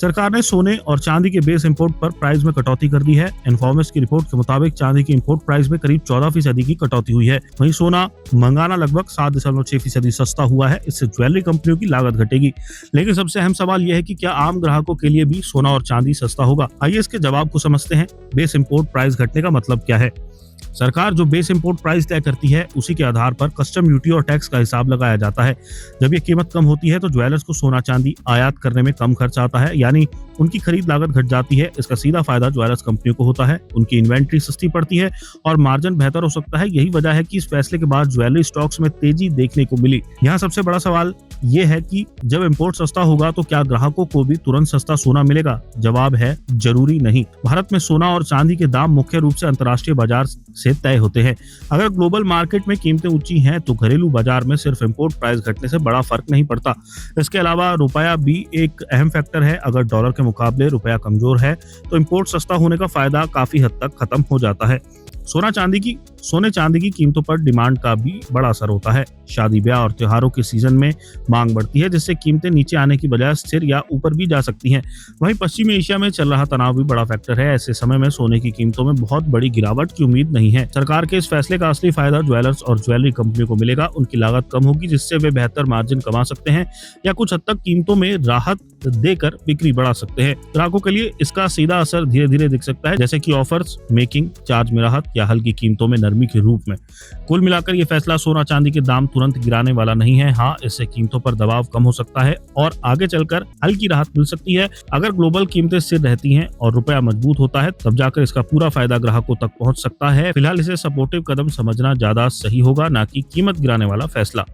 सरकार ने सोने और चांदी के बेस इंपोर्ट पर प्राइस में कटौती कर दी है। इन्फॉर्मेस्ट की रिपोर्ट के मुताबिक चांदी की इंपोर्ट प्राइस में करीब 14% की कटौती हुई है। वहीं सोना मंगाना लगभग 7.6% सस्ता हुआ है। इससे ज्वेलरी कंपनियों की लागत घटेगी। लेकिन सबसे अहम सवाल यह है कि क्या आम ग्राहकों के लिए भी सोना और चांदी सस्ता होगा? आइए इसके जवाब को समझते हैं। बेस इंपोर्ट प्राइस घटने का मतलब क्या है? सरकार जो बेस इंपोर्ट प्राइस तय करती है उसी के आधार पर कस्टम ड्यूटी और टैक्स का हिसाब लगाया जाता है। जब ये कीमत कम होती है तो ज्वेलर्स को सोना चांदी आयात करने में कम खर्च आता है, यानी उनकी खरीद लागत घट जाती है। इसका सीधा फायदा ज्वेलर्स कंपनियों को होता है। उनकी इन्वेंट्री सस्ती पड़ती है और मार्जिन बेहतर हो सकता है। यही वजह है कि इस फैसले के बाद ज्वेलरी स्टॉक्स में तेजी देखने को मिली। यहाँ सबसे बड़ा सवाल ये है कि जब इंपोर्ट सस्ता होगा तो क्या ग्राहकों को भी तुरंत सस्ता सोना मिलेगा? जवाब है जरूरी नहीं। भारत में सोना और चांदी के दाम मुख्य रूप से अंतर्राष्ट्रीय बाजार से तय होते हैं। अगर ग्लोबल मार्केट में कीमतें ऊंची हैं तो घरेलू बाजार में सिर्फ इंपोर्ट प्राइस घटने से बड़ा फर्क नहीं पड़ता। इसके अलावा रुपया भी एक अहम फैक्टर है। अगर डॉलर के मुकाबले रुपया कमजोर है तो इंपोर्ट सस्ता होने का फायदा काफी हद तक खत्म हो जाता है। सोने चांदी की कीमतों पर डिमांड का भी बड़ा असर होता है। शादी ब्याह और त्योहारों के सीजन में मांग बढ़ती है, जिससे कीमतें नीचे आने की बजाय स्थिर या ऊपर भी जा सकती हैं। वहीं पश्चिमी एशिया में चल रहा तनाव भी बड़ा फैक्टर है। ऐसे समय में सोने की कीमतों में बहुत बड़ी गिरावट की उम्मीद नहीं है। सरकार के इस फैसले का असली फायदा ज्वेलर्स और ज्वेलरी कंपनियों को मिलेगा। उनकी लागत कम होगी, जिससे वे बेहतर मार्जिन कमा सकते हैं या कुछ हद तक कीमतों में राहत देकर बिक्री बढ़ा सकते हैं। ग्राहकों के लिए इसका सीधा असर धीरे धीरे दिख सकता है, जैसे कि ऑफर्स, मेकिंग चार्ज में राहत या हल्की कीमतों में नरमी के रूप में। कुल मिलाकर ये फैसला सोना चांदी के दाम तुरंत गिराने वाला नहीं है। हाँ, इससे कीमतों पर दबाव कम हो सकता है और आगे चलकर हल्की राहत मिल सकती है। अगर ग्लोबल कीमतें स्थिर रहती हैं और रुपया मजबूत होता है, तब जाकर इसका पूरा फायदा ग्राहकों तक पहुंच सकता है। फिलहाल इसे सपोर्टिव कदम समझना ज्यादा सही होगा, ना कि कीमत गिराने वाला फैसला।